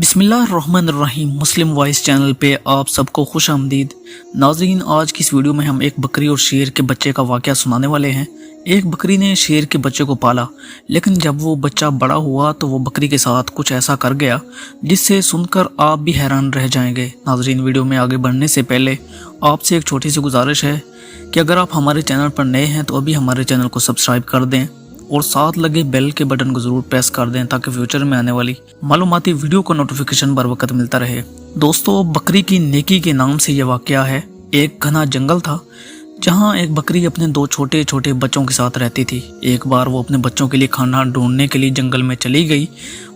बिस्मिल्लाहिर्रहमानिर्रहीम। मुस्लिम voice channel पे आप सबको खुश आमदीद। नाज़रीन, आज की इस वीडियो में हम एक बकरी और शेर के बच्चे का वाक़या सुनाने वाले हैं। एक बकरी ने शेर के बच्चे को पाला, लेकिन जब वो बच्चा बड़ा हुआ तो वो बकरी के साथ कुछ ऐसा कर गया जिससे सुनकर आप भी हैरान रह जाएंगे। नाज़रीन, वीडियो में आगे बढ़ने से पहले आपसे एक छोटी सी गुजारिश है कि अगर आप हमारे चैनल पर नए हैं तो अभी हमारे चैनल को सब्सक्राइब कर दें और साथ लगे बेल के बटन को जरूर प्रेस कर दें ताकि फ्यूचर में आने वाली मालूमाती वीडियो को नोटिफिकेशन बर वक्त मिलता रहे। दोस्तों, बकरी की नेकी के नाम से यह वाकया है। एक घना जंगल था जहां एक बकरी अपने दो छोटे छोटे बच्चों के साथ रहती थी। एक बार वो अपने बच्चों के लिए खाना ढूंढने के लिए जंगल में चली गई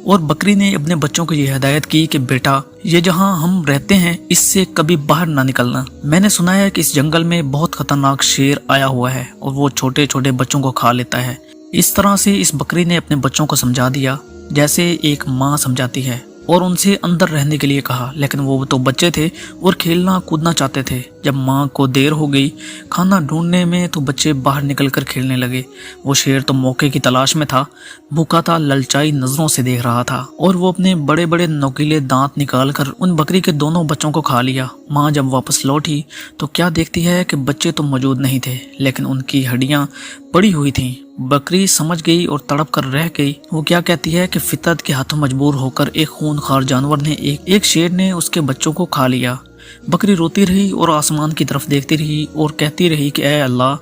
और बकरी ने अपने बच्चों को यह हिदायत की कि बेटा, ये जहां हम रहते हैं इससे कभी बाहर ना निकलना। मैंने सुना है कि इस जंगल में बहुत खतरनाक शेर आया हुआ है और वो छोटे छोटे बच्चों को खा लेता है। इस तरह से इस बकरी ने अपने बच्चों को समझा दिया जैसे एक माँ समझाती है और उनसे अंदर रहने के लिए कहा, लेकिन वो तो बच्चे थे और खेलना कूदना चाहते थे। जब माँ को देर हो गई खाना ढूंढने में तो बच्चे बाहर निकलकर खेलने लगे। वो शेर तो मौके की तलाश में था, भूखा था, ललचाई नजरों से देख रहा था और वो अपने बड़े बड़े नोकीले दांत निकालकर उन बकरी के दोनों बच्चों को खा लिया। माँ जब वापस लौटी तो क्या देखती है कि बच्चे तो मौजूद नहीं थे, लेकिन उनकी हड्डियां पड़ी हुई थीं। बकरी समझ गई और तड़प कर रह गई। वो क्या कहती है कि फितरत के हाथों मजबूर होकर एक खूनखार जानवर ने एक शेर ने उसके बच्चों को खा लिया। बकरी रोती रही और आसमान की तरफ देखती रही और कहती रही कि ऐ अल्लाह,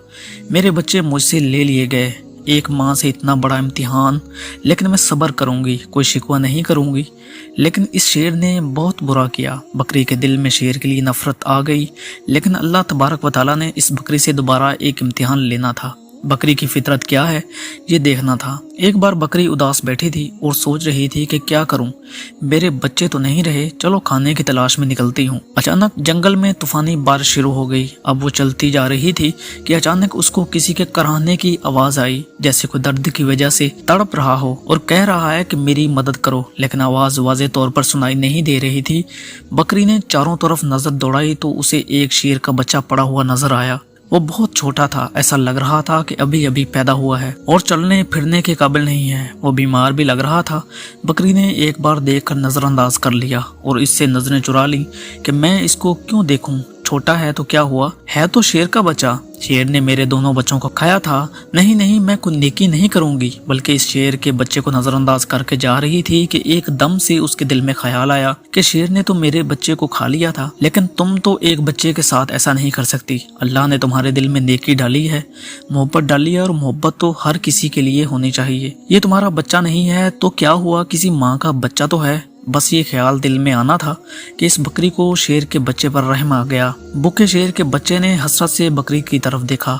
मेरे बच्चे मुझसे ले लिए गए। एक माँ से इतना बड़ा इम्तिहान, लेकिन मैं सब्र करूंगी, कोई शिकवा नहीं करूंगी। लेकिन इस शेर ने बहुत बुरा किया। बकरी के दिल में शेर के लिए नफरत आ गई, लेकिन अल्लाह तबारक व तआला ने इस बकरी से दोबारा एक इम्तिहान लेना था। बकरी की फितरत क्या है ये देखना था। एक बार बकरी उदास बैठी थी और सोच रही थी कि क्या करूं, मेरे बच्चे तो नहीं रहे, चलो खाने की तलाश में निकलती हूं। अचानक जंगल में तूफानी बारिश शुरू हो गई। अब वो चलती जा रही थी कि अचानक उसको किसी के कराहने की आवाज आई, जैसे कोई दर्द की वजह से तड़प रहा हो और कह रहा है कि मेरी मदद करो, लेकिन आवाज वाज़ेह तौर पर सुनाई नहीं दे रही थी। बकरी ने चारों तरफ नजर दौड़ाई तो उसे एक शेर का बच्चा पड़ा हुआ नजर आया। वो बहुत छोटा था, ऐसा लग रहा था कि अभी अभी पैदा हुआ है और चलने फिरने के काबिल नहीं है। वो बीमार भी लग रहा था। बकरी ने एक बार देखकर नजरअंदाज कर लिया और इससे नजरें चुरा ली कि मैं इसको क्यों देखूं, छोटा है तो क्या हुआ, है तो शेर का बच्चा। शेर ने मेरे दोनों बच्चों को खाया था। नहीं नहीं, मैं कोई नेकी नहीं करूंगी। बल्कि इस शेर के बच्चे को नजरअंदाज करके जा रही थी कि एकदम से उसके दिल में ख्याल आया कि शेर ने तो मेरे बच्चे को खा लिया था, लेकिन तुम तो एक बच्चे के साथ ऐसा नहीं कर सकती। अल्लाह ने तुम्हारे दिल में नेकी डाली है, मोहब्बत डाली है, और मोहब्बत तो हर किसी के लिए होनी चाहिए। ये तुम्हारा बच्चा नहीं है तो क्या हुआ, किसी माँ का बच्चा तो है। बस ये ख्याल दिल में आना था कि इस बकरी को शेर के बच्चे पर रहम आ गया। भूखे शेर के बच्चे ने हसरत से बकरी की तरफ देखा।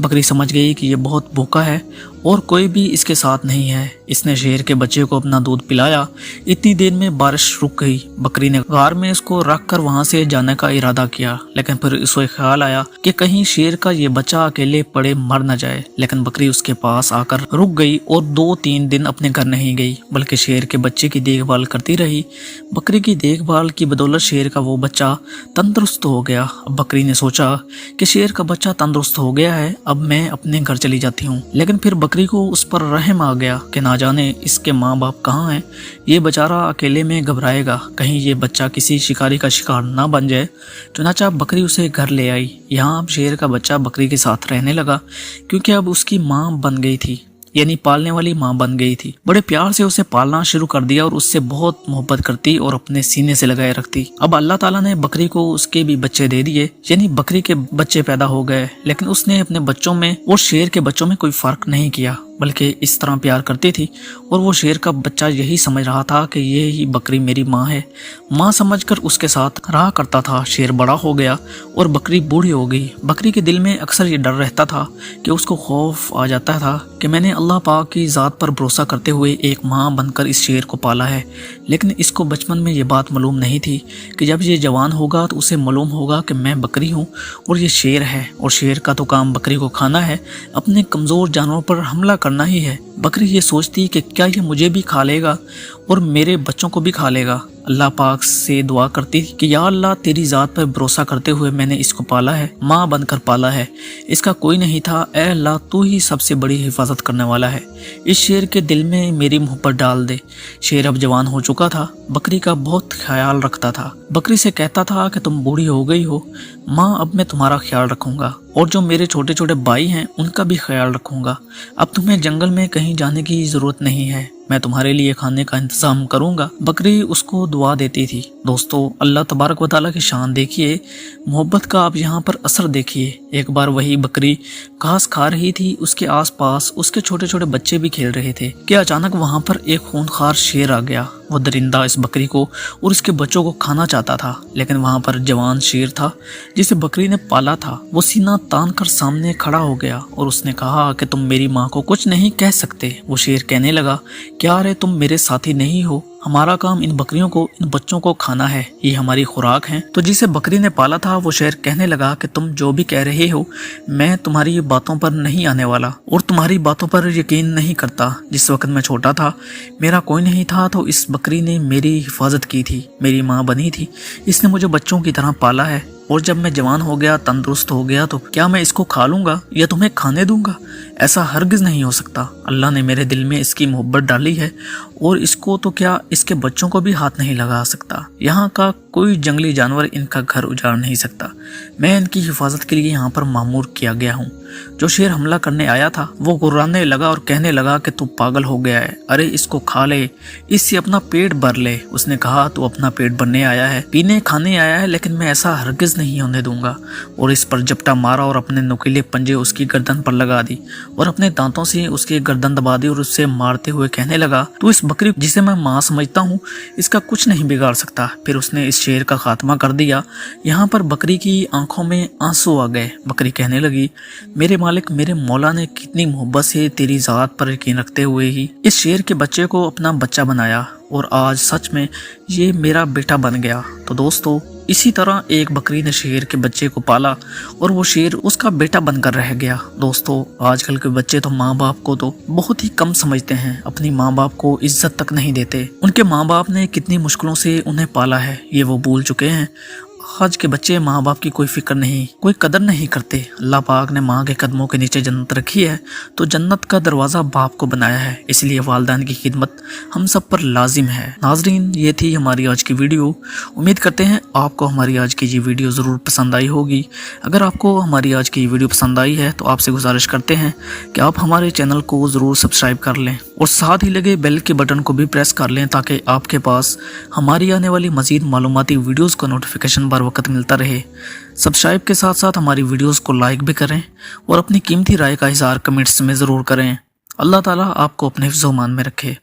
बकरी समझ गई कि ये बहुत भूखा है और कोई भी इसके साथ नहीं है। इसने शेर के बच्चे को अपना दूध पिलाया। इतनी देर में बारिश रुक गई। बकरी ने गार में इसको रखकर वहां से जाने का इरादा किया, लेकिन फिर उसे ख्याल आया कि कहीं शेर का ये बच्चा अकेले पड़े मर न जाए। लेकिन बकरी उसके पास आकर रुक गई और 2-3 दिन अपने घर नहीं गई, बल्कि शेर के बच्चे की देखभाल करती रही। बकरी की देखभाल की बदौलत शेर का वो बच्चा तंदुरुस्त हो गया। अब बकरी ने सोचा कि शेर का बच्चा तंदुरुस्त हो गया है, अब मैं अपने घर चली जाती हूँ। लेकिन फिर बकरी को उस पर रहम आ गया कि ना जाने इसके माँ बाप कहाँ हैं। ये बेचारा अकेले में घबराएगा, कहीं ये बच्चा किसी शिकारी का शिकार ना बन जाए। चुनाचा बकरी उसे घर ले आई। यहाँ अब शेर का बच्चा बकरी के साथ रहने लगा, क्योंकि अब उसकी माँ बन गई थी, यानी पालने वाली माँ बन गई थी। बड़े प्यार से उसे पालना शुरू कर दिया और उससे बहुत मोहब्बत करती और अपने सीने से लगाए रखती। अब अल्लाह ताला ने बकरी को उसके भी बच्चे दे दिए, यानी बकरी के बच्चे पैदा हो गए। लेकिन उसने अपने बच्चों में और शेर के बच्चों में कोई फर्क नहीं किया, बल्कि इस तरह प्यार करती थी। और वो शेर का बच्चा यही समझ रहा था कि ये ही बकरी मेरी माँ है। माँ समझकर उसके साथ रहा करता था। शेर बड़ा हो गया और बकरी बूढ़ी हो गई। बकरी के दिल में अक्सर ये डर रहता था कि उसको खौफ आ जाता था कि मैंने अल्लाह पाक की ज़ात पर भरोसा करते हुए एक माँ बनकर इस शेर को पाला है। लेकिन इसको बचपन में ये बात मालूम नहीं थी कि जब ये जवान होगा तो उसे मालूम होगा कि मैं बकरी हूँ और ये शेर है, और शेर का तो काम बकरी को खाना है, अपने कमज़ोर जानवरों पर हमला करना ही है। बकरी ये सोचती कि क्या ये मुझे भी खा लेगा और मेरे बच्चों को भी खा लेगा। अल्लाह पाक से दुआ करती थी कि या अल्लाह तेरी ज़ात पर भरोसा करते हुए मैंने इसको पाला है, माँ बनकर पाला है, इसका कोई नहीं था। ए अल्लाह तू ही सबसे बड़ी हिफाजत करने वाला है, इस शेर के दिल में मेरी मोहब्बत डाल दे। शेर अब जवान हो चुका था, बकरी का बहुत ख्याल रखता था। बकरी से कहता था कि तुम बूढ़ी हो गई हो माँ, अब मैं तुम्हारा ख्याल रखूंगा और जो मेरे छोटे छोटे भाई हैं उनका भी ख्याल रखूंगा। अब तुम्हें जंगल में कहीं जाने की जरूरत नहीं है, मैं तुम्हारे लिए खाने का इंतजाम करूंगा। बकरी उसको दुआ देती थी। दोस्तों अल्लाह तबारक व तआला की शान देखिए, मोहब्बत का आप यहाँ पर असर देखिए। एक बार वही बकरी घास खा रही थी, उसके आसपास उसके छोटे छोटे बच्चे भी खेल रहे थे कि अचानक वहां पर एक खूंखार शेर आ गया। वो दरिंदा इस बकरी को और इसके बच्चों को खाना चाहता था, लेकिन वहां पर जवान शेर था जिसे बकरी ने पाला था। वो सीना तान कर सामने खड़ा हो गया और उसने कहा कि तुम मेरी माँ को कुछ नहीं कह सकते। वो शेर कहने लगा, क्या रे तुम मेरे साथी नहीं हो, हमारा काम इन बकरियों को, इन बच्चों को खाना है, ये हमारी खुराक है। तो जिसे बकरी ने पाला था वो शेर कहने लगा कि तुम जो भी कह रहे हो मैं तुम्हारी बातों पर नहीं आने वाला और तुम्हारी बातों पर यकीन नहीं करता। जिस वक्त मैं छोटा था मेरा कोई नहीं था तो इस बकरी ने मेरी हिफाजत की थी, मेरी माँ बनी थी, इसने मुझे बच्चों की तरह पाला है और जब मैं जवान हो गया, तंदुरुस्त हो गया तो क्या मैं इसको खा लूंगा या तुम्हें खाने दूंगा? ऐसा हरगिज नहीं हो सकता। अल्लाह ने मेरे दिल में इसकी मोहब्बत डाली है और इसको तो क्या इसके बच्चों को भी हाथ नहीं लगा सकता। यहाँ का कोई जंगली जानवर इनका घर उजाड़ नहीं सकता। मैं इनकी हिफाजत के लिए यहाँ पर मामूर किया गया हूँ। जो शेर हमला करने आया था वो गुर्राने लगा और कहने लगा कि तू पागल हो गया है, अरे इसको खा ले, इससे अपना पेट भर ले। उसने कहा तू अपना पेट भरने आया है, पीने खाने आया है, लेकिन मैं ऐसा हरगिज नहीं होने दूंगा। और इस पर झपटा मारा और अपने नुकीले पंजे उसकी गर्दन पर लगा दी और अपने दांतों से उसकी गर्दन दबा दी और उससे मारते हुए कहने लगा, तू इस बकरी जिसे मैं माँ समझता हूँ इसका कुछ नहीं बिगाड़ सकता। फिर उसने इस शेर का खात्मा कर दिया। यहाँ पर बकरी की आंखों में आंसू आ गए। बकरी कहने लगी, मेरे मालिक, मेरे मौला ने कितनी मोहब्बत से तेरी ज़ात पर यकीन रखते हुए ही इस शेर के बच्चे को अपना बच्चा बनाया और आज सच में ये मेरा बेटा बन गया। तो दोस्तों इसी तरह एक बकरी ने शेर के बच्चे को पाला और वो शेर उसका बेटा बनकर रह गया। दोस्तों आजकल के बच्चे तो माँ बाप को तो बहुत ही कम समझते हैं, अपनी माँ बाप को इज्जत तक नहीं देते। उनके माँ बाप ने कितनी मुश्किलों से उन्हें पाला है ये वो भूल चुके हैं। आज के बच्चे माँ बाप की कोई फिक्र नहीं, कोई कदर नहीं करते। अल्लाह पाक ने माँ के कदमों के नीचे जन्नत रखी है तो जन्नत का दरवाज़ा बाप को बनाया है, इसलिए वालिदैन की खिदमत हम सब पर लाजिम है। नाजरीन ये थी हमारी आज की वीडियो। उम्मीद करते हैं आपको हमारी आज की ये वीडियो ज़रूर पसंद आई होगी। अगर आपको हमारी आज की वीडियो पसंद आई है तो आपसे गुजारिश करते हैं कि आप हमारे चैनल को ज़रूर सब्सक्राइब कर लें और साथ ही लगे बेल के बटन को भी प्रेस कर लें ताकि आपके पास हमारी आने वाली मज़ीद मालूमाती वीडियोज़ का नोटिफिकेशन बर वक्त मिलता रहे। सब्सक्राइब के साथ साथ हमारी वीडियोस को लाइक भी करें और अपनी कीमती राय का इज़हार कमेंट्स में ज़रूर करें। अल्लाह ताला आपको अपने हिफ्ज़-ओ-मान में रखे।